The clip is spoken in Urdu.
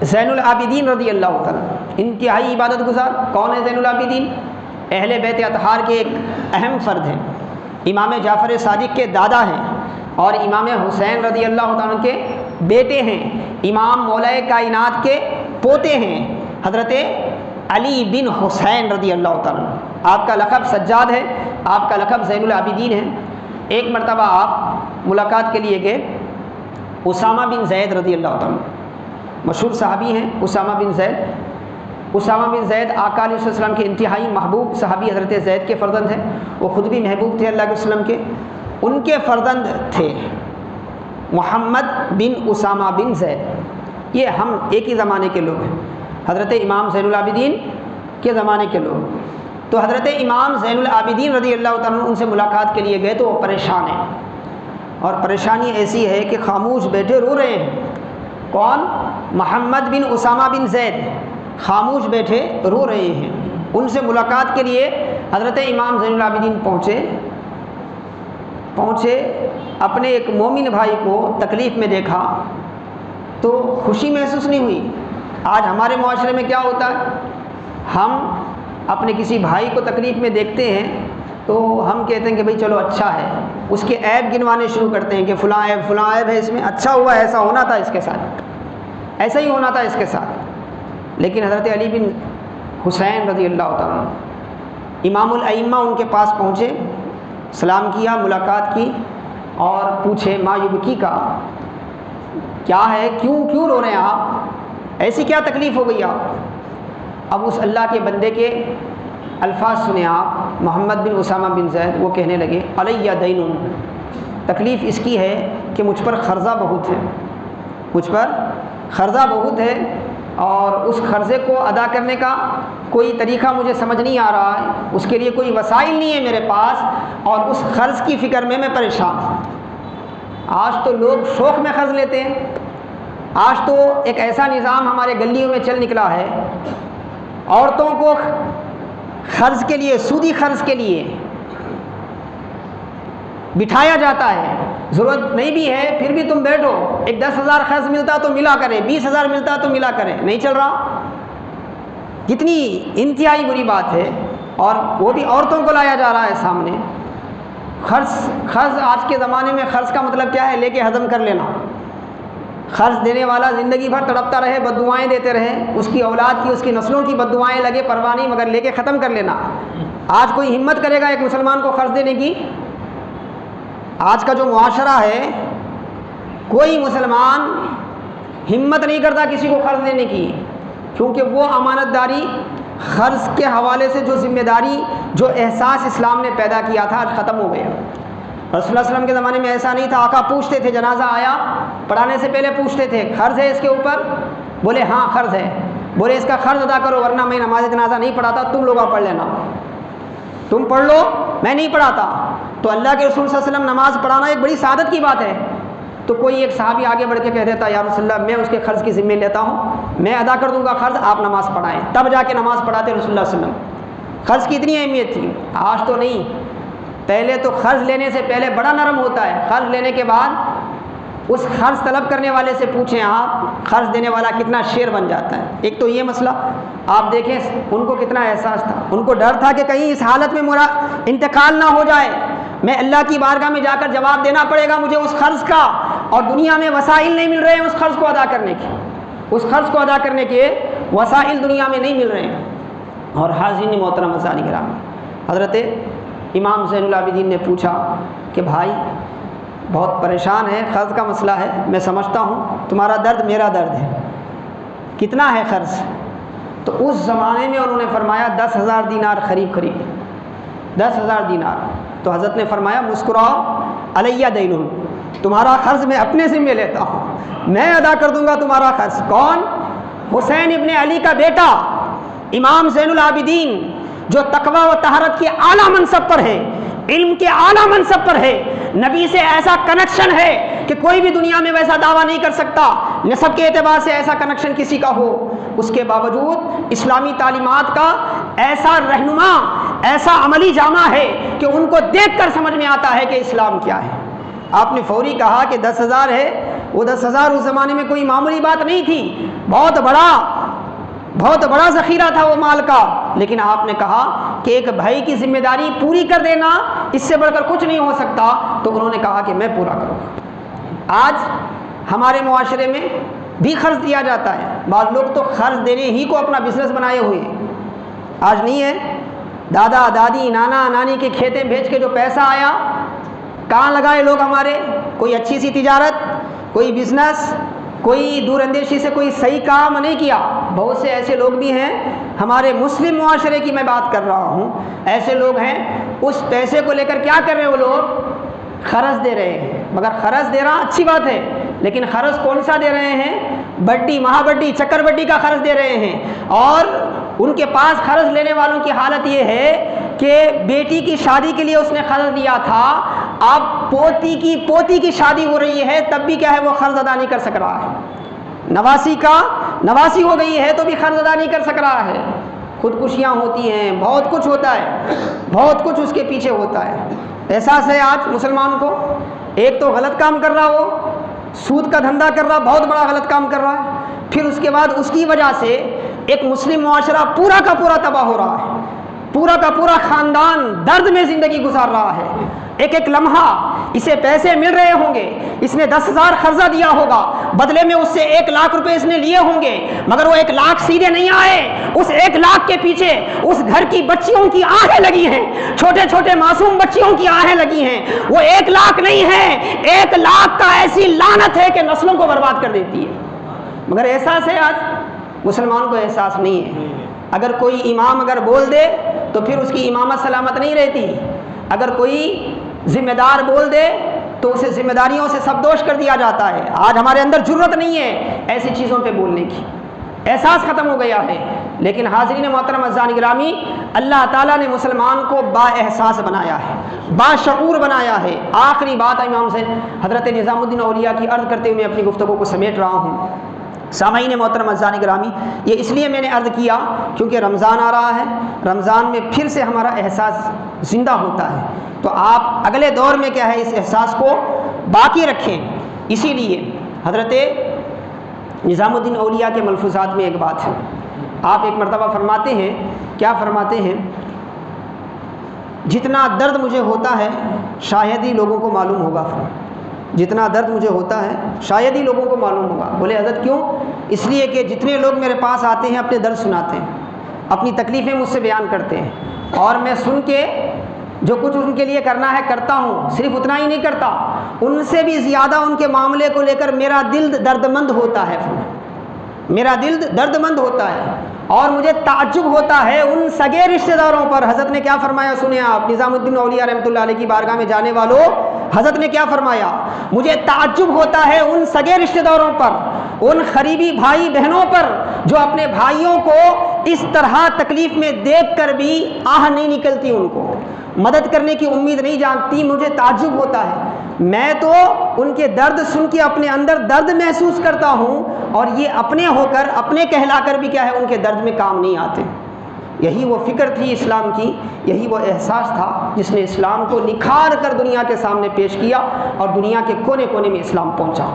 زین العابدین رضی اللہ تعالیٰ، انتہائی عبادت گزار۔ کون ہے زین العابدین؟ اہل بیت اطہار کے ایک اہم فرد ہیں، امام جعفر صادق کے دادا ہیں اور امام حسین رضی اللہ تعالیٰ کے بیٹے ہیں، امام مولائے کائنات کے پوتے ہیں، حضرت علی بن حسین رضی اللہ تعالیٰ۔ آپ کا لقب سجاد ہے، آپ کا لقب زین العابدین ہے۔ ایک مرتبہ آپ ملاقات کے لیے گئے اسامہ بن زید رضی اللہ تعالیٰ، مشہور صحابی ہیں اسامہ بن زید۔ اسامہ بن زید آقا علیہ السلام کے انتہائی محبوب صحابی حضرت زید کے فرزند ہیں، وہ خود بھی محبوب تھے اللہ کے وسلم کے۔ ان کے فرزند تھے محمد بن اسامہ بن زید، یہ ہم ایک ہی زمانے کے لوگ ہیں، حضرت امام زین العابدین کے زمانے کے لوگ۔ تو حضرت امام زین العابدین رضی اللہ تعالیٰ ان سے ملاقات کے لیے گئے تو وہ پریشان ہیں، اور پریشانی ایسی ہے کہ خاموش بیٹھے رو رہے ہیں۔ کون؟ محمد بن اسامہ بن زید خاموش بیٹھے رو رہے ہیں۔ ان سے ملاقات کے لیے حضرت امام زین العابدین پہنچے، اپنے ایک مومن بھائی کو تکلیف میں دیکھا تو خوشی محسوس نہیں ہوئی۔ آج ہمارے معاشرے میں کیا ہوتا ہے، ہم اپنے کسی بھائی کو تکلیف میں دیکھتے ہیں تو ہم کہتے ہیں کہ بھئی چلو اچھا ہے، اس کے عیب گنوانے شروع کرتے ہیں کہ فلاں عیب ہے اس میں، اچھا ہوا ایسا ہونا تھا اس کے ساتھ، ایسا ہی ہونا تھا اس کے ساتھ۔ لیکن حضرت علی بن حسین رضی اللہ تعالیٰ امام الائمہ ان کے پاس پہنچے، سلام کیا، ملاقات کی اور پوچھے ما یبکی کا، کیا ہے، کیوں رو رہے ہیں آپ، ایسی کیا تکلیف ہو گئی آپ؟ اب اس اللہ کے بندے کے الفاظ سنے آپ، محمد بن اسامہ بن زید، وہ کہنے لگے علیہ دین، تکلیف اس کی ہے کہ مجھ پر قرضہ بہت ہے، مجھ پر قرضہ بہت ہے اور اس قرضے کو ادا کرنے کا کوئی طریقہ مجھے سمجھ نہیں آ رہا ہے، اس کے لیے کوئی وسائل نہیں ہے میرے پاس، اور اس قرض کی فکر میں پریشان ہوں۔ آج تو لوگ شوق میں قرض لیتے ہیں، آج تو ایک ایسا نظام ہمارے گلیوں میں چل نکلا ہے، عورتوں کو قرض کے لیے، سودی قرض کے لیے بٹھایا جاتا ہے، ضرورت نہیں بھی ہے پھر بھی تم بیٹھو، ایک 10,000 قرض ملتا تو ملا کرے، 20,000 ملتا تو ملا کرے، نہیں چل رہا۔ کتنی انتہائی بری بات ہے، اور وہ بھی عورتوں کو لایا جا رہا ہے سامنے۔ قرض آج کے زمانے میں قرض کا مطلب کیا ہے؟ لے کے ہضم کر لینا۔ قرض دینے والا زندگی بھر تڑپتا رہے، بد دعائیں دیتے رہے، اس کی اولاد کی، اس کی نسلوں کی بد دعائیں لگے، پرواہ نہیں، مگر لے کے ختم کر لینا۔ آج کوئی ہمت کرے گا ایک مسلمان کو قرض دینے کی؟ آج کا جو معاشرہ ہے، کوئی مسلمان ہمت نہیں کرتا کسی کو قرض دینے کی، کیونکہ وہ امانت داری، قرض کے حوالے سے جو ذمہ داری، جو احساس اسلام نے پیدا کیا تھا، آج ختم ہو گیا۔ رسول اللہ علیہ وسلم کے زمانے میں ایسا نہیں تھا، آقا پوچھتے تھے، جنازہ آیا پڑھانے سے پہلے پوچھتے تھے قرض ہے اس کے اوپر؟ بولے ہاں قرض ہے، بولے اس کا قرض ادا کرو ورنہ میں نماز جنازہ نہیں پڑھاتا، تم لوگ پڑھ لینا، تم پڑھ لو، میں نہیں پڑھاتا۔ تو اللہ کے رسول صلی اللہ علیہ وسلم نماز پڑھانا ایک بڑی سعادت کی بات ہے۔ تو کوئی ایک صحابی آگے بڑھ کے کہہ دیتا یا رسول اللہ میں اس کے قرض کی ذمہ لیتا ہوں، میں ادا کر دوں گا قرض، آپ نماز پڑھائیں، تب جا کے نماز پڑھاتے رسول اللہ صلی اللہ علیہ وسلم۔ قرض کی اتنی اہمیت تھی، آج تو نہیں۔ پہلے تو قرض لینے سے پہلے بڑا نرم ہوتا ہے، قرض لینے کے بعد اس قرض طلب کرنے والے سے پوچھیں آپ، قرض دینے والا کتنا شیر بن جاتا ہے۔ ایک تو یہ مسئلہ آپ دیکھیں ان کو کتنا احساس تھا، ان کو ڈر تھا کہ کہیں اس حالت میں میرا انتقال نہ ہو جائے، میں اللہ کی بارگاہ میں جا کر جواب دینا پڑے گا مجھے اس قرض کا، اور دنیا میں وسائل نہیں مل رہے ہیں اس قرض کو ادا کرنے کے، اس قرض کو ادا کرنے کے وسائل دنیا میں نہیں مل رہے ہیں۔ اور حاضرین محترم عزیزان کرام، حضرت امام زین العابدین نے پوچھا کہ بھائی بہت پریشان ہے، قرض کا مسئلہ ہے، میں سمجھتا ہوں تمہارا درد میرا درد ہے، کتنا ہے قرض؟ تو اس زمانے میں انہوں نے فرمایا 10,000 دینار قریب 10,000 دینار۔ تو حضرت نے فرمایا مسکراؤ، علیہ دین، تمہارا قرض میں اپنے ذمہ لیتا ہوں، میں ادا کر دوں گا تمہارا قرض۔ کون؟ حسین ابن علی کا بیٹا امام زین العابدین، جو تقوی و طہارت کے اعلیٰ منصب پر ہے، علم کے اعلیٰ منصب پر ہے، نبی سے ایسا کنیکشن ہے کہ کوئی بھی دنیا میں ویسا دعویٰ نہیں کر سکتا، نسب کے اعتبار سے ایسا کنیکشن کسی کا ہو، اس کے باوجود اسلامی تعلیمات کا ایسا رہنما، ایسا عملی جامہ ہے کہ ان کو دیکھ کر سمجھ میں آتا ہے کہ اسلام کیا ہے۔ آپ نے فوری کہا کہ 10,000 ہے، وہ 10,000 اس زمانے میں کوئی معمولی بات نہیں تھی، بہت بڑا ذخیرہ تھا وہ مال کا، لیکن آپ نے کہا کہ ایک بھائی کی ذمہ داری پوری کر دینا اس سے بڑھ کر کچھ نہیں ہو سکتا، تو انہوں نے کہا کہ میں پورا کروں گا۔ آج ہمارے معاشرے میں بھی قرض دیا جاتا ہے، بعض لوگ تو قرض دینے ہی کو اپنا بزنس بنائے ہوئے ہیں۔ آج نہیں ہے، دادا دادی نانا نانی کے کھیتیں بیچ کے جو پیسہ آیا کہاں لگائے لوگ ہمارے؟ کوئی اچھی سی تجارت، کوئی بزنس، کوئی دور اندیشی سے کوئی صحیح کام نہیں کیا۔ بہت سے ایسے لوگ بھی ہیں، ہمارے مسلم معاشرے کی میں بات کر رہا ہوں، ایسے لوگ ہیں اس پیسے کو لے کر کیا کر رہے ہیں؟ وہ لوگ قرض دے رہے ہیں۔ مگر قرض دے رہا اچھی بات ہے، لیکن قرض کون سا دے رہے ہیں؟ بڈی، مہا بڈی، چکر بڈی کا قرض دے رہے ہیں۔ اور ان کے پاس قرض لینے والوں کی حالت یہ ہے کہ بیٹی کی شادی کے لیے اس نے قرض لیا تھا، اب پوتی کی شادی ہو رہی ہے تب بھی کیا ہے وہ قرض ادا نہیں کر سک رہا ہے۔ نواسی ہو گئی ہے تو بھی قرض ادا نہیں کر سک رہا ہے۔ خودکشیاں ہوتی ہیں، بہت کچھ ہوتا ہے، بہت کچھ اس کے پیچھے ہوتا ہے۔ احساس ہے آج مسلمان کو، ایک تو غلط کام کر رہا ہو، سود کا دھندا کر رہا، بہت بڑا غلط کام کر رہا ہے، پھر اس کے بعد اس کی وجہ سے ایک مسلم معاشرہ پورا کا پورا تباہ ہو رہا ہے، پورا کا پورا خاندان درد میں زندگی گزار رہا ہے۔ ایک ایک لمحہ اسے پیسے مل رہے ہوں گے، اس نے 10,000 قرضہ دیا ہوگا، بدلے میں اس سے 1 لاکھ روپے اس نے لیے ہوں گے، مگر وہ 1 لاکھ سیدھے نہیں آئے، اس 1 لاکھ کے پیچھے اس گھر کی بچیوں کی آہیں لگی ہیں، چھوٹے چھوٹے معصوم بچیوں کی آہیں لگی ہیں۔ وہ 1 لاکھ نہیں ہے، 1 لاکھ کا ایسی لعنت ہے کہ نسلوں کو برباد کر دیتی ہے۔ مگر احساس ہے آج مسلمان کو احساس نہیں ہے۔ اگر کوئی امام اگر بول دے تو پھر اس کی امامت سلامت نہیں رہتی، اگر کوئی ذمہ دار بول دے تو اسے ذمہ داریوں سے سبدوش کر دیا جاتا ہے۔ آج ہمارے اندر جرأت نہیں ہے ایسی چیزوں پہ بولنے کی، احساس ختم ہو گیا ہے۔ لیکن حاضرین محترم عزیزان گرامی، اللہ تعالیٰ نے مسلمان کو با احساس بنایا ہے، باشعور بنایا ہے۔ آخری بات امام سے حضرت نظام الدین اولیاء کی عرض کرتے ہوئے میں اپنی گفتگو کو سمیٹ رہا ہوں۔ سامعین محترم عزیزان گرامی، یہ اس لیے میں نے عرض کیا کیونکہ رمضان آ رہا ہے، رمضان میں پھر سے ہمارا احساس زندہ ہوتا ہے، تو آپ اگلے دور میں کیا ہے اس احساس کو باقی رکھیں۔ اسی لیے حضرت نظام الدین اولیاء کے ملفوظات میں ایک بات ہے، آپ ایک مرتبہ فرماتے ہیں، کیا فرماتے ہیں؟ جتنا درد مجھے ہوتا ہے شاید ہی لوگوں کو معلوم ہوگا، جتنا درد مجھے ہوتا ہے شاید ہی لوگوں کو معلوم ہوگا۔ بولے حضرت کیوں؟ اس لیے کہ جتنے لوگ میرے پاس آتے ہیں اپنے درد سناتے ہیں، اپنی تکلیفیں مجھ سے بیان کرتے ہیں، اور میں سن کے جو کچھ ان کے لیے کرنا ہے کرتا ہوں، صرف اتنا ہی نہیں کرتا، ان سے بھی زیادہ ان کے معاملے کو لے کر میرا دل درد مند ہوتا ہے، میرا دل درد مند ہوتا ہے، اور مجھے تعجب ہوتا ہے ان سگے رشتہ داروں پر۔ حضرت نے کیا فرمایا سنیں آپ، نظام الدین اولیاء رحمۃ اللہ علیہ کی بارگاہ میں جانے والوں، حضرت نے کیا فرمایا؟ مجھے تعجب ہوتا ہے ان سگے رشتہ داروں پر، ان قریبی بھائی بہنوں پر جو اپنے بھائیوں کو اس طرح تکلیف میں دیکھ کر بھی آہ نہیں نکلتی، ان کو مدد کرنے کی امید نہیں جانتی۔ مجھے تعجب ہوتا ہے، میں تو ان کے درد سن کے اپنے اندر درد محسوس کرتا ہوں، اور یہ اپنے ہو کر اپنے کہلا کر بھی کیا ہے ان کے درد میں کام نہیں آتے۔ یہی وہ فکر تھی اسلام کی، یہی وہ احساس تھا جس نے اسلام کو نکھار کر دنیا کے سامنے پیش کیا، اور دنیا کے کونے کونے میں اسلام پہنچا۔